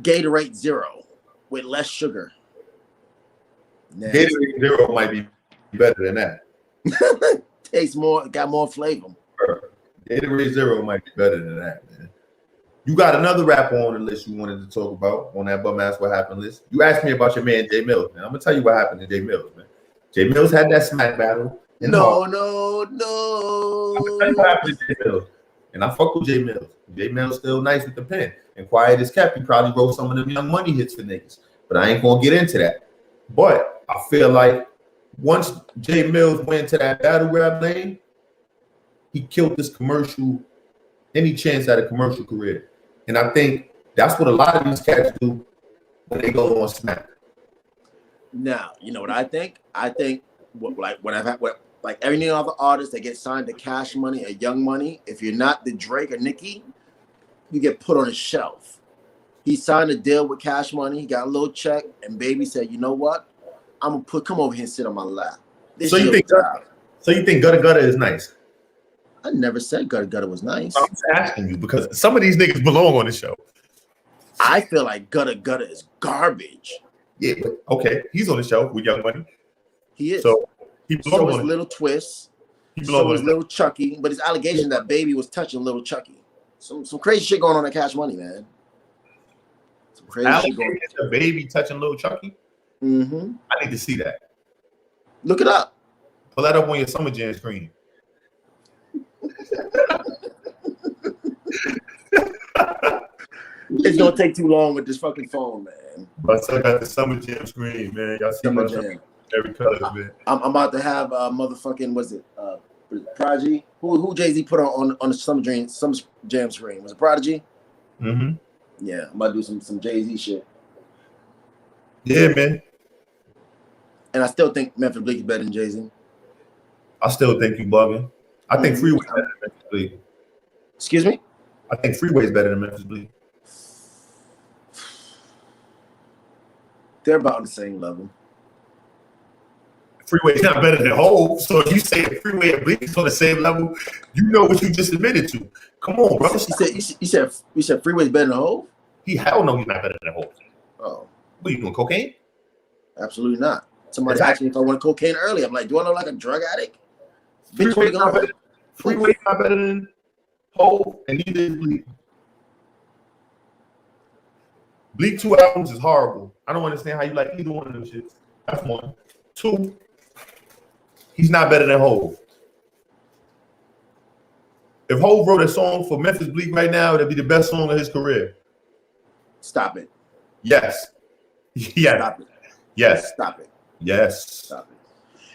Gatorade Zero with less sugar. Nasty. Gatorade Zero might be better than that. Tastes more, got more flavor. Gatorade Zero might be better than that, man. You got another rapper on the list you wanted to talk about on that Bum Ass What Happened list. You asked me about your man Jay Mills, man. I'm gonna tell you what happened to Jay Mills, man. Jay Mills had that smack battle. No. I'm gonna tell you what happened to Jay Mills. And I fuck with Jay Mills. Jay Mills still nice with the pen. And quiet as kept, he probably wrote some of them Young Money hits for niggas. But I ain't gonna get into that. But I feel like once Jay Mills went to that battle rap lane, he killed this commercial, any chance at a commercial career. And I think that's what a lot of these cats do when they go on Smack. Now, you know what I think? I think like every other artist that gets signed to Cash Money or Young Money, if you're not the Drake or Nicki, you get put on a shelf. He signed a deal with Cash Money, he got a little check, and Baby said, you know what? I'm gonna come over here and sit on my lap. So you think Gutter Gutter is nice? I never said Gutter Gutter was nice. I'm just asking you because some of these niggas belong on the show. I feel like Gutter Gutter is garbage. Yeah, but okay, he's on the show with Young Money. He is. So he belongs so on is Little Twist. So is Little Chucky. But his allegation that Baby was touching Little Chucky. Some crazy shit going on at Cash Money, man. Some crazy shit going on. Baby touching Little Chucky? Mm-hmm. I need to see that. Look it up. Pull that up on your Summer Jam screen. It's gonna take too long with this fucking phone, man. But I got the Summer Jam screen, man. Y'all see my Jam. Every color, man. I'm about to have motherfucking Prodigy? Who Jay-Z put on the Summer Jam screen? Was it Prodigy? Mm-hmm. Yeah, I'm about to do some Jay-Z shit. Yeah, man. And I still think Memphis Bleek is better than Jay-Z. I still think you bugging. I think Freeway is better than Memphis Bleek. Excuse me? I think Freeway is better than Memphis Bleek. They're about on the same level. Freeway is not better than Hov. So if you say Freeway and Bleek is on the same level, you know what you just admitted to. Come on, bro. You said Freeway is better than Hov? He hell no, he's not better than Hov. Oh. What are you doing, cocaine? Absolutely not. Somebody asked me if I want cocaine early. I'm like, do I look like a drug addict? Freeway not better than Hov, and neither is Bleek. Bleek 2 albums is horrible. I don't understand how you like either one of them shits. That's one. 2, he's not better than Hov. if Hov wrote a song for Memphis Bleak right now, that'd be the best song of his career. Stop it. Yes. Yes. Stop it. Yes. Stop it. Yes. Stop it.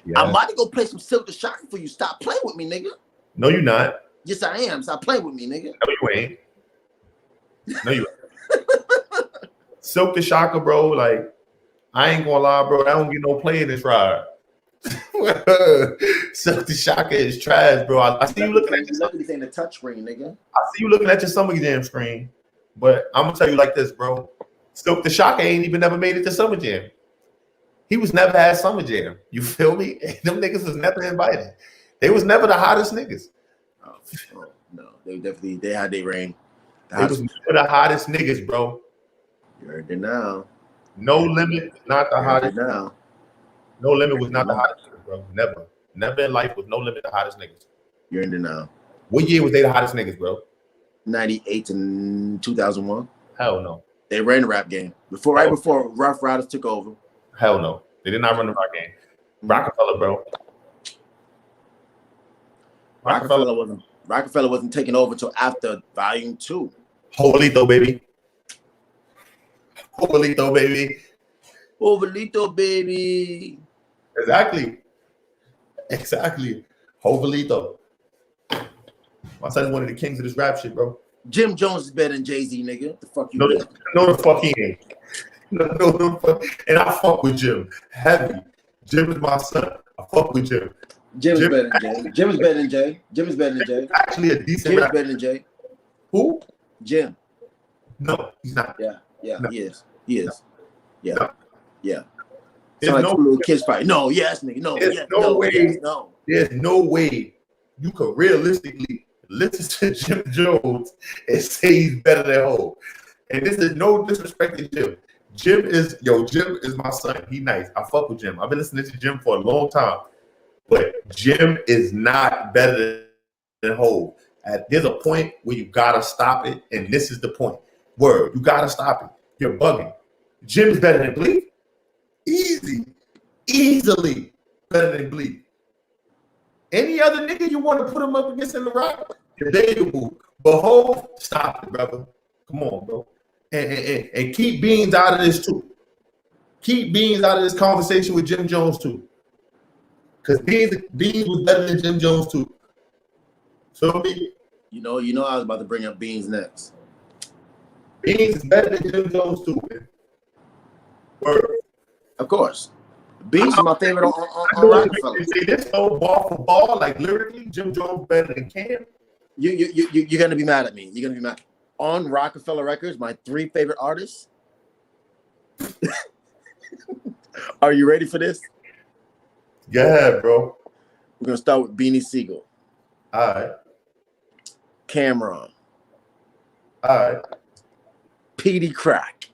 Yes. I'm about to go play some Silk the Shocker for you. Stop playing with me, nigga. No, you're not. Yes, I am. Stop playing with me, nigga. No, you ain't. No, you ain't. Silk the Shocker, bro. Like, I ain't gonna lie, bro. I don't get no play in this ride. Silk the Shocker is trash, bro. I see you looking at your luckily saying the touch screen, nigga. I see you looking at your Summer Jam screen, but I'm gonna tell you like this, bro. Silk the Shocker ain't even never made it to Summer Jam. He was never at Summer Jam. You feel me? Them niggas was never invited. They was never the hottest niggas. Oh no, they had their reign. They was never the hottest niggas, bro. You heard it now. No Limit, not the hottest. Now. No Limit was not the hottest niggas, bro. Never. Never in life was No Limit the hottest niggas. You're in it now. What year was they the hottest niggas, bro? 98 and 2001. Hell no. They ran the rap game right before Rough Riders took over. Hell no. They did not run the rap game. Rockefeller, bro. Rockefeller wasn't taking over until after Volume 2. Jovelito, baby. Jovelito, baby. Jovelito, baby. Exactly. Jovelito. My son's one of the kings of this rap shit, bro. Jim Jones is better than Jay-Z, nigga. The fuck you doing? No, the fuck he ain't. No, and I fuck with Jim. Heavy. Jim is my son. I fuck with Jim. Jim is better than Jay. Jim is better than Jay. Jim is better than Jay. Actually, a decent. Jim is better than Jay. Who? Jim. No, he's not. Yeah, no. He is. Yeah, no. Yeah. There's like no little kids fight. No, yes, nigga. No, there's yes, no way. Yes, no. There's no way you could realistically listen to Jim Jones and say he's better than Hov. And this is no disrespect to Jim. Jim is my son. He nice. I fuck with Jim. I've been listening to Jim for a long time. But Jim is not better than Hov. There's a point where you gotta stop it, and this is the point. Word, you gotta stop it. You're bugging. Jim's better than Bleak. Easily better than Bleak. Any other nigga you want to put him up against in the rap, debatable. But Hov, stop it, brother. Come on, bro. And keep Beans out of this too. Keep Beans out of this conversation with Jim Jones too. Because Beans was better than Jim Jones too. So you know I was about to bring up Beans next. Beans is better than Jim Jones too, man. Word. Of course. Beans is my favorite on Rockefeller. Say this though, ball for ball, like lyrically, Jim Jones better than Cam. You're gonna be mad at me. You're gonna be mad. On Rockefeller Records, my 3 favorite artists. Are you ready for this? Yeah, bro. We're gonna start with Beanie Siegel. All right. Cameron. All right. Petey Crack.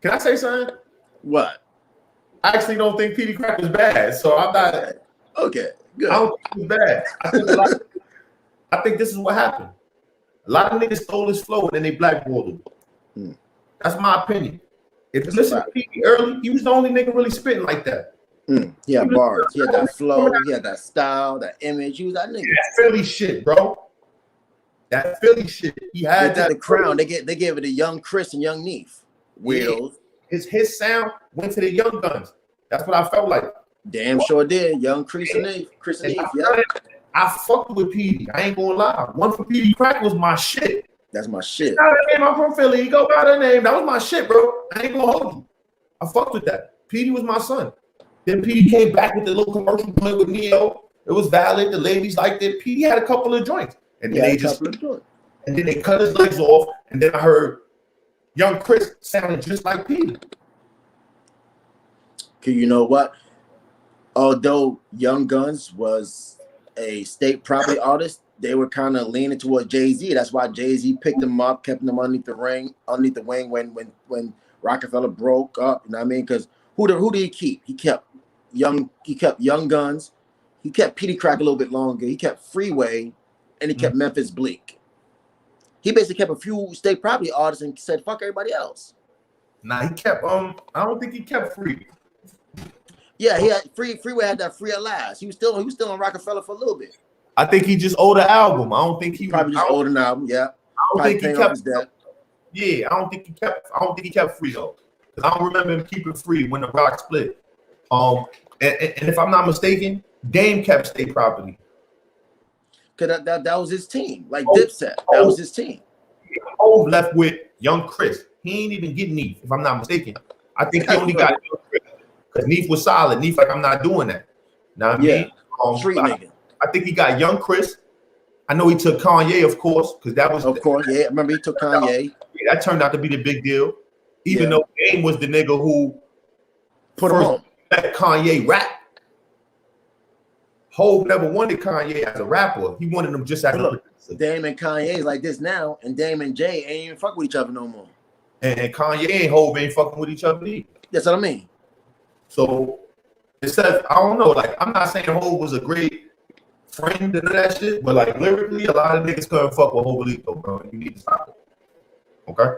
Can I say something? What? I actually don't think Petey Crack was bad, so I'm not. Okay, good. I don't think it was bad. I think this is what happened. A lot of niggas stole his flow and then they blackballed him. That's my opinion. If you listen to Petey early, he was the only nigga really spitting like that. He had bars. He had that flow. He had that style, that image. He was that nigga. That Philly shit, bro. That Philly shit. He had that. The crown. They gave it to Young Chris and Young Neef. Weirdos. Yeah. His sound went to the Young Guns. That's what I felt like. Damn sure did. Young Chris and Neef. Yeah. I fucked with Petey. I ain't gonna lie. One for Petey Crack was my shit. That's my shit. I'm from Philly. He go by that name. That was my shit, bro. I ain't gonna hold you. I fucked with that. Petey was my son. Then Petey came back with the little commercial joint with Neo. It was valid. The ladies liked it. Petey had a couple of joints. And then they cut his legs off. And then I heard Young Chris sounded just like Petey. Okay, you know what? Although Young Guns was a state property artist, they were kind of leaning towards Jay-Z. That's why Jay-Z picked them up, kept them underneath the wing when Rockefeller broke up. You know what I mean? Because who did he keep? He kept Young Guns. He kept Petey Crack a little bit longer. He kept Freeway, and he kept Memphis Bleak. He basically kept a few state property artists and said, "Fuck everybody else." Nah, he kept I don't think he kept Free. Yeah, he had Freeway had that Free at Last. He was still on Rockefeller for a little bit. I think he just owed an album. I don't think he probably just owed an album. Yeah, I don't think he kept his debt. Yeah, I don't think he kept Free though. Because I don't remember him keeping Free when the Rock split. And if I'm not mistaken, Dame kept State Property. Cause that was his team, like Dipset. That was his team. Hov left with Young Chris. He ain't even getting Neef, if I'm not mistaken. I think he only got Young Chris because Neef was solid. Neef like, I'm not doing that. Now I mean, street nigga. I think he got Young Chris. I know he took Kanye, of course, because that was I remember he took Kanye. That turned out to be the big deal. Even though Dame was the nigga who put him on. Let Kanye rap. Hov never wanted Kanye as a rapper. He wanted him just as a producer. Dame and Kanye is like this now, and Dame and Jay ain't even fuck with each other no more. And Kanye and Hov ain't fucking with each other either. That's what I mean. So it says, I don't know, like I'm not saying Hov was a great friend and that shit, but like lyrically, a lot of niggas couldn't fuck with Hovelito, bro. You need to stop it. Okay?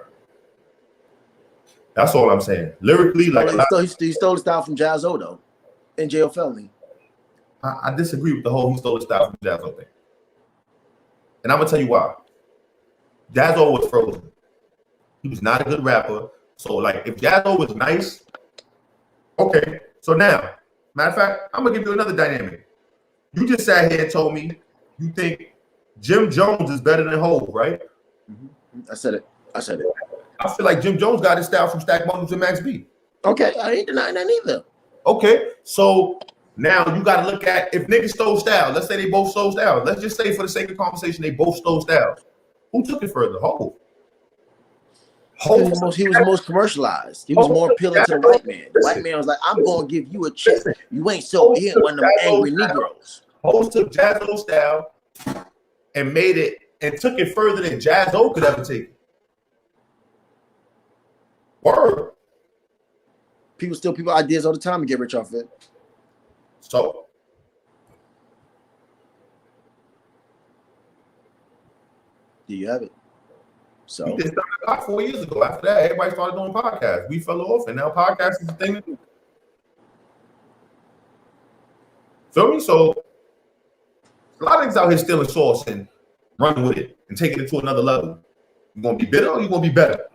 That's all I'm saying. Lyrically, like he stole the style from Jazzo though, and J.O. Felony. I disagree with the whole he stole the style from Jazzo thing. And I'm gonna tell you why. Jazzo was frozen. He was not a good rapper. So like if Jazzo was nice, okay. So now, matter of fact, I'm gonna give you another dynamic. You just sat here and told me you think Jim Jones is better than Hov, right? Mm-hmm. I said it. I feel like Jim Jones got his style from Stack Bundles and Max B. Okay, I ain't denying that either. Okay, so now you got to look at if niggas stole style. Let's say they both stole style. Let's just say for the sake of conversation, they both stole style. Who took it further? Hov. He was the most commercialized. He was more appealing to the white man. The white man was like, I'm going to give you a check. You ain't so here one of them angry Negroes. Hov took Jazzo's style and made it and took it further than Jazzo could ever take it. Word. People steal people ideas all the time to get rich off it. So do you have it? So we did about 4 years ago. After that, everybody started doing podcasts. We fell off, and now podcasts is the thing to do. Feel me? So a lot of niggas out here stealing sauce and running with it and taking it to another level. You gonna be bitter or you gonna be better?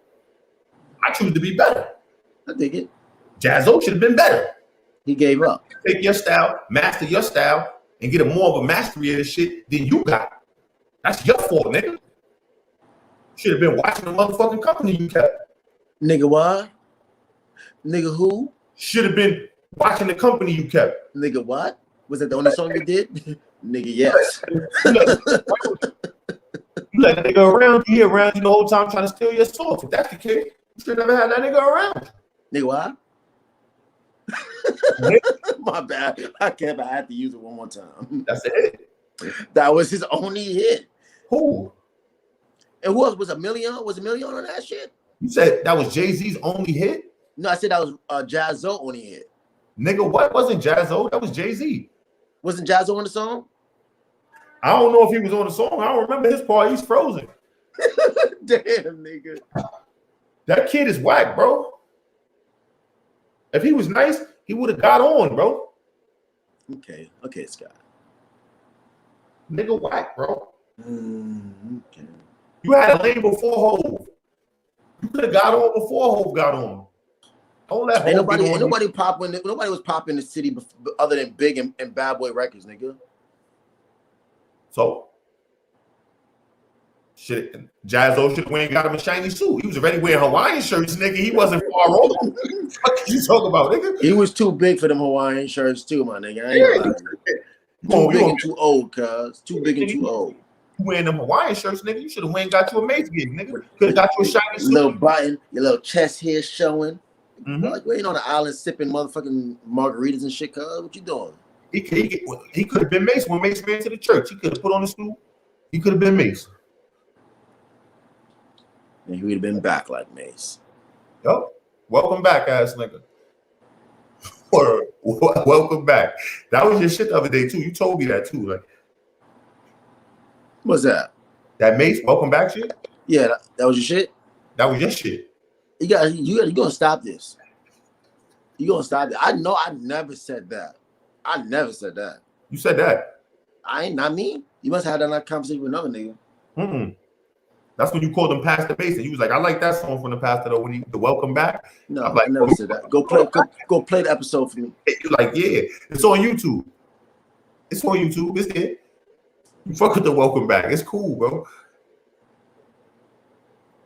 I choose to be better. I dig it. Jazzo should have been better. He gave up. Take your style, master your style, and get a more of a mastery of this shit than you got. That's your fault, nigga. Should have been watching the motherfucking company you kept. Nigga what? Nigga who? Should have been watching the company you kept. Nigga what? Was that the only song you did? Nigga, yes. You let that nigga around, you around you the whole time trying to steal your sauce. If that's the case, you should never have that nigga around. Nigga what? My bad. I had to use it one more time. That's it. That was his only hit. Who? And who else? Was a million on that shit? You said that was Jay-Z's only hit? No, I said that was Jazzo only hit. Nigga, what wasn't Jazzo? That was Jay-Z. Wasn't Jazzo on the song? I don't know if he was on the song. I don't remember his part. He's frozen. Damn, nigga. That kid is whack, bro. If he was nice, he would have got on, bro. Okay, Scott. Nigga whack, bro. Okay. You had a lane before Hov. You could have got on before Hov got on. Don't let Ain't nobody pop when nobody was popping in the city other than Big and Bad Boy Records, nigga. So shit, Jazzo should have went and got him a shiny suit. He was already wearing Hawaiian shirts, nigga. He wasn't far off. What you talking about, nigga? He was too big for them Hawaiian shirts too, my nigga. I ain't gonna lie. Too big and too old, cuz. Too big and too old. You wearing them Hawaiian shirts, nigga. You should have went and got you a Mace gig, nigga. Could have got you a shiny suit. Little button, your little chest hair showing. Mm-hmm. Like we ain't on the island sipping motherfucking margaritas and shit, cuz. What you doing? He could have been Mace when Mace ran to the church. He could have put on the suit. He could have been Mace. And he would have been back like Mace. Yo, welcome back, ass nigga. Or welcome back. That was your shit the other day too. You told me that too. Like, what's that? That Mace welcome back shit? Yeah, that was your shit. That was your shit. You gonna stop this. You gonna stop it? I know. I never said that. I never said that. You said that. I ain't not me. You must have had that conversation with another nigga. Mm-mm. That's when you called him Pastor Mason. He was like, I like that song from the pastor though. When he the welcome back. No, I'm like, I never said that. Go play the episode for me. You're like, yeah, it's on YouTube. It's on YouTube. It's there. You fuck with the welcome back. It's cool, bro.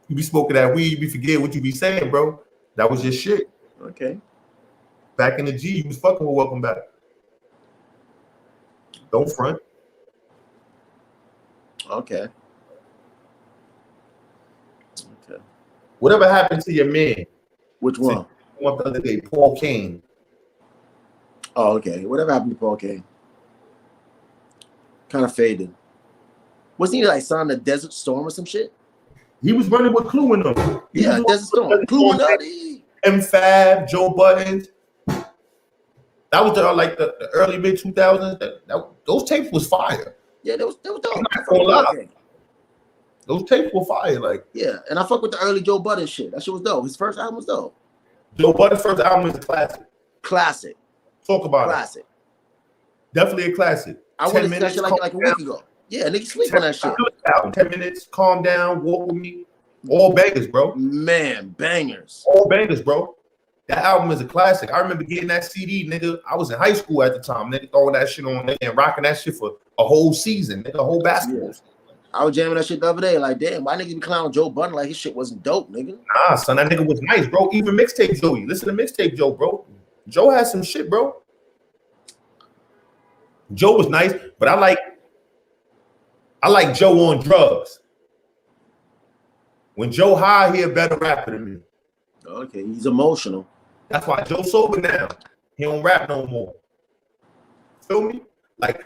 You be smoking that weed, you be forgetting what you be saying, bro. That was your shit. Okay. Back in the G, you was fucking with welcome back. Don't front. Okay. Whatever happened to your man? Which one? One the other day, Paul Kane. Oh, okay. Whatever happened to Paul Kane? Kind of faded. Wasn't he like signed a Desert Storm or some shit? He was running with Clue in them. Yeah, Desert Storm. Clue and M5, Joe Buttons. That was the early mid 2000s. Those tapes was fire. Yeah, that was dope. Those tapes were fire, like. Yeah, and I fuck with the early Joe Budden shit. That shit was dope. His first album was dope. Joe Budden's first album is a classic. Classic. Talk about classic. It. Definitely a classic. I wanted to see that shit like a week ago. Yeah, niggas sleep on that shit. 10 minutes, calm down, walk with me. All bangers, bro. Man, bangers. All bangers, bro. That album is a classic. I remember getting that CD, nigga. I was in high school at the time, nigga, throwing that shit on and rocking that shit for a whole season, nigga, a whole basketball season. I was jamming that shit the other day. Like, damn, why niggas be clowning Joe Budden like his shit wasn't dope, nigga? Nah, son, that nigga was nice, bro. Even Mixtape Joey. Listen to Mixtape Joe, bro. Joe has some shit, bro. Joe was nice, but I like Joe on drugs. When Joe high, he a better rapper than me. Okay, he's emotional. That's why Joe sober now. He don't rap no more. Feel me? Like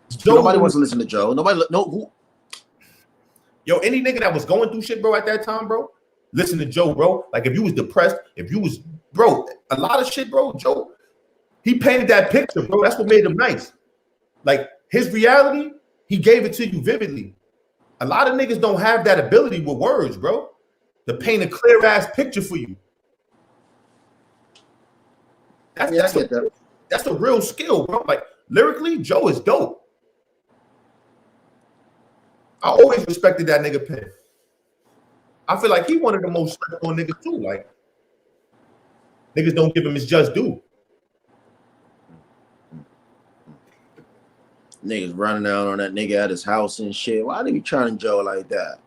Joe, nobody wants to listen to Joe. Who? Yo, any nigga that was going through shit, bro, at that time, bro, listen to Joe, bro. Like if you was depressed, if you was, bro, a lot of shit, bro. Joe, he painted that picture, bro. That's what made him nice. Like his reality, he gave it to you vividly. A lot of niggas don't have that ability with words, bro, to paint a clear ass picture for you. That's a real skill, bro. Like lyrically, Joe is dope. I always respected that nigga pen. I feel like he one of the most slept on niggas too. Like niggas don't give him his just due. Niggas running out on that nigga at his house and shit. Why they be trying Joe like that?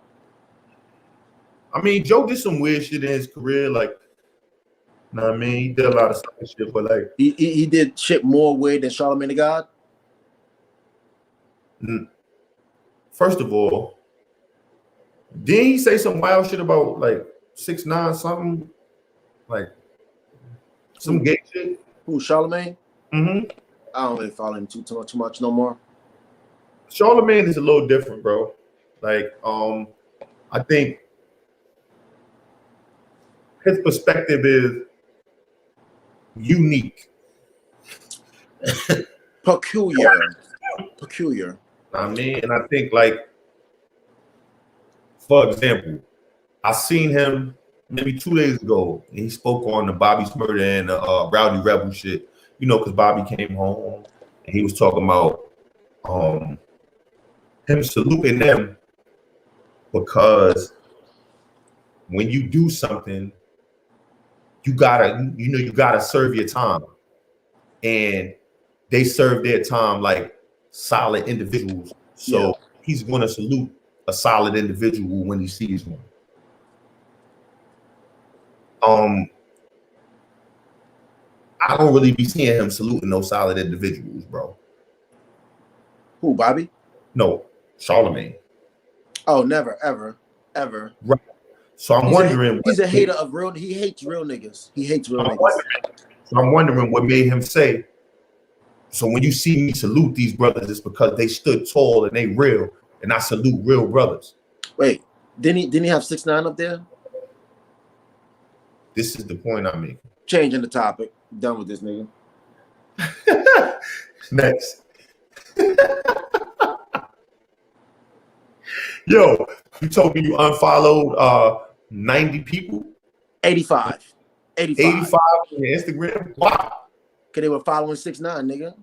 I mean, Joe did some weird shit in his career. Like, you know what I mean? He did a lot of stupid shit, but like he did shit more weird than Charlamagne the God. First of all, didn't he say some wild shit about like 6ix9ine something? Like some gay shit? Who, Charlamagne? Mm-hmm. I don't really follow him too much no more. Charlamagne is a little different, bro. Like, I think his perspective is unique. Peculiar. I mean, and I think, like, for example, I seen him maybe 2 days ago, and he spoke on the Bobby's murder and the Rowdy Rebel shit. You know, because Bobby came home and he was talking about him saluting them because when you do something, you gotta serve your time, and they serve their time like solid individuals. So he's going to salute a solid individual when he sees one. I don't really be seeing him saluting no solid individuals, bro. Who, Bobby? No, Charlamagne. Oh, never, ever. Right. So I'm wondering. He's a hater of real. He hates real niggas. I'm wondering what made him say. So when you see me salute these brothers, it's because they stood tall and they real, and I salute real brothers. Wait, didn't he have 6ix9ine up there? This is the point I'm making. Changing the topic. Done with this nigga. Next. Yo, you told me you unfollowed 90 people? 85. 85 on your Instagram. Wow. Because they were following 6ix9ine, nigga.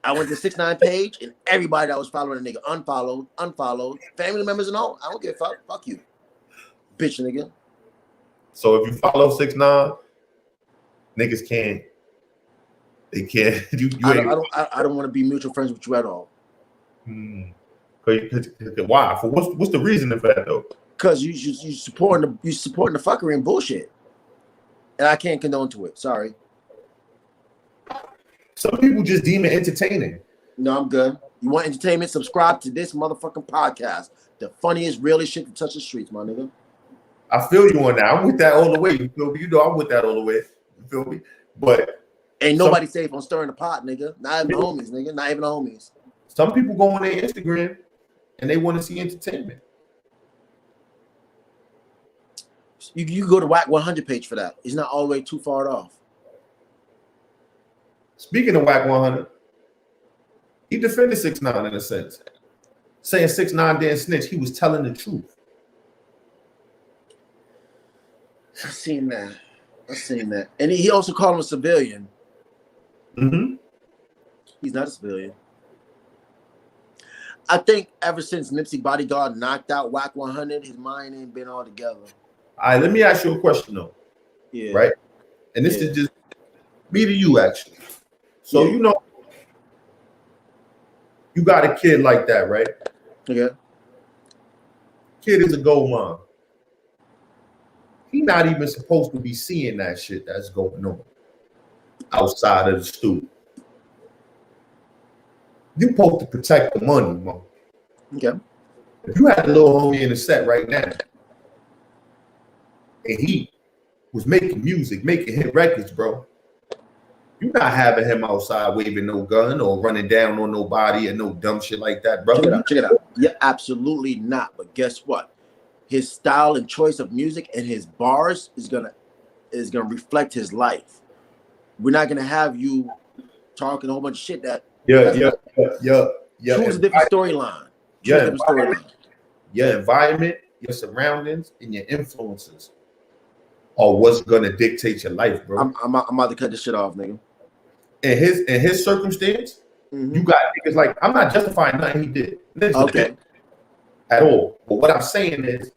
I went to 6ix9ine page, and everybody that was following the nigga unfollowed, family members and all. I don't give a fuck. Fuck you, bitch, nigga. So if you follow 6ix9ine, niggas can't. They can't. I don't want to be mutual friends with you at all. Why? For what's the reason for that though? Because you supporting the fuckery and bullshit, and I can't condone to it. Sorry. Some people just deem it entertaining. No, I'm good. You want entertainment? Subscribe to this motherfucking podcast. The funniest, realest shit to touch the streets, my nigga. I feel you on that. I'm with that all the way. You feel me? You know I'm with that all the way. You feel me? But ain't nobody safe on stirring the pot, nigga. Not even the homies, nigga. Not even the homies. Some people go on their Instagram and they want to see entertainment. You go to Whack 100 page for that. It's not all the way too far off. Speaking of Whack 100, he defended 6ix9ine in a sense, saying 6ix9ine didn't snitch. He was telling the truth. I've seen that. And he also called him a civilian. He's not a civilian. I think ever since Nipsey Bodyguard knocked out Whack 100, his mind ain't been all together. All right, let me ask you a question though. Yeah. Right? And this is just me to you actually. So you know, you got a kid like that, right? Yeah. Kid is a gold mine. He not even supposed to be seeing that shit that's going on outside of the studio. You supposed to protect the money, man. Okay. If you had a little homie in the set right now, and he was making music, making hit records, bro, you're not having him outside waving no gun or running down on nobody and no dumb shit like that, bro. Check it out. Yeah, absolutely not. But guess what? His style and choice of music and his bars is gonna reflect his life. We're not gonna have you talking a whole bunch of shit that yeah. Choose a different storyline. Your environment, your surroundings, and your influences are what's gonna dictate your life, bro. I'm about to cut this shit off, nigga. In his circumstance, you got niggas like, I'm not justifying nothing he did. Okay. At all. But what I'm saying is,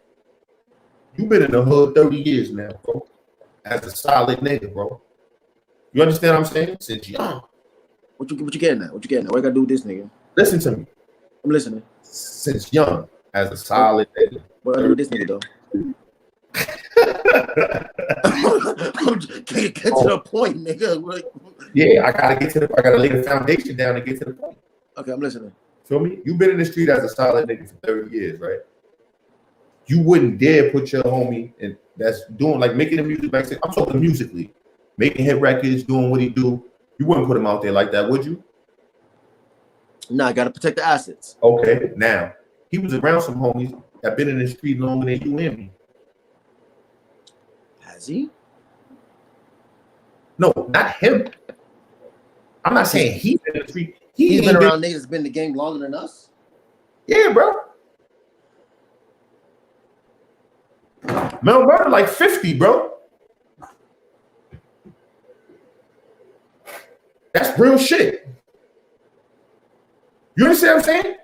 you've been in the hood 30 years now, bro. As a solid nigga, bro. You understand what I'm saying? Since young. What you getting at? What you gotta do with this nigga? Listen to me. I'm listening. Since young, as a solid nigga. What I do with this nigga though? Can't get to the point, nigga. Yeah, I gotta lay the foundation down and get to the point. Okay, I'm listening. Feel me? You've been in the street as a solid nigga for 30 years, right? You wouldn't dare put your homie and that's doing like making the music back. I'm talking musically, making hit records, doing what he do. You wouldn't put him out there like that, would you? Nah, I gotta protect the assets. Okay, now he was around some homies that been in the street longer than you and me. Has he? No, not him. I'm not saying he's in the street. He's been around niggas that's been in the game longer than us. Yeah, bro. Mel Murder like 50, bro. That's real shit. You understand what I'm saying?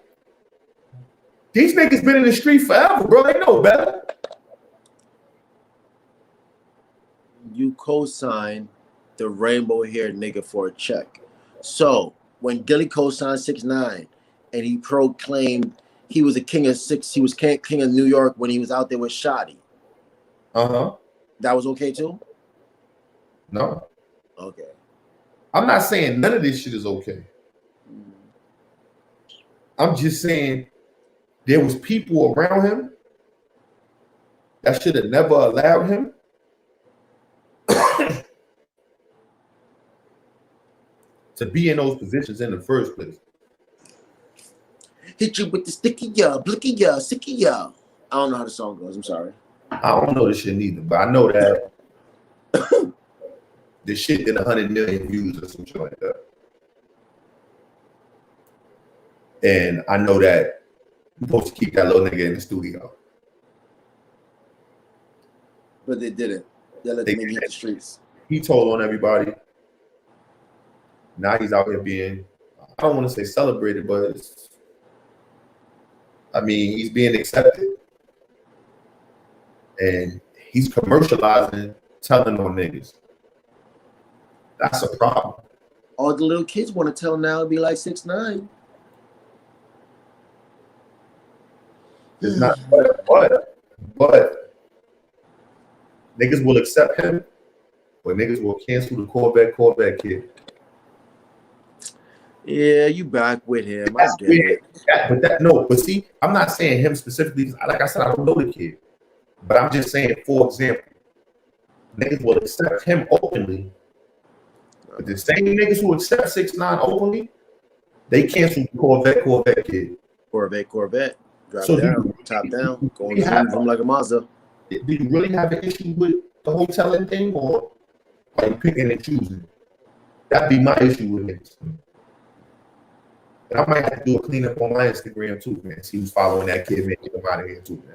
These niggas been in the street forever, bro. They know better. You co-sign the rainbow-haired nigga for a check. So when Gilly co-signed 6ix9ine and he proclaimed he was a king of king of New York when he was out there with Shotty. That was okay too? No. Okay. I'm not saying none of this shit is okay. I'm just saying there was people around him that should have never allowed him to be in those positions in the first place. Hit you with the sticky ya, blicky ya, sicky ya. I don't know how the song goes. I'm sorry. I don't know this shit neither, but I know that the shit did 100 million views or some shit like that. And I know that you're supposed to keep that little nigga in the studio. But they didn't. They let the nigga hit the streets. He told on everybody. Now he's out here being, I don't want to say celebrated, but he's being accepted. And he's commercializing, telling on niggas. That's a problem. All the little kids want to tell now, it'd be like 6ix9ine. It's not, but niggas will accept him, or niggas will cancel the Corvette kid. Yeah, you back with him. I get it. But see, I'm not saying him specifically. Like I said, I don't know the kid. But I'm just saying, for example, niggas will accept him openly. But the same niggas who accept 6ix9ine openly, they cancel the Corvette kid. Corvette. Drop down, top down, going from like a Mazda. Do you really have an issue with the hoteling thing, or are you picking and choosing? That'd be my issue with it. And I might have to do a cleanup on my Instagram too, man. See who's following that kid, man. Get him out of here too, man.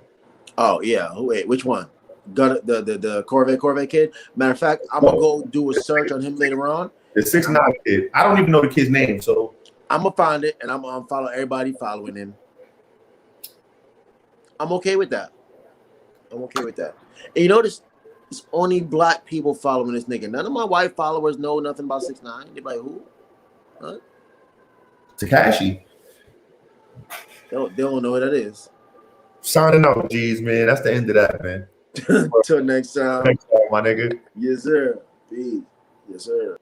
Oh yeah. Wait, which one? The Corvette kid. Matter of fact, I'm gonna go do a search on him later on. The 6ix9ine kid. I don't even know the kid's name, so I'm gonna find it and I'm gonna follow everybody following him. I'm okay with that. And you notice it's only black people following this nigga. None of my white followers know nothing about 6ix9ine. They're like, who? Huh? Tekashi. They don't know what that is. Signing out, G's, man. That's the end of that, man. Till next time. Next time, my nigga. Yes, sir. Peace. Yes, sir.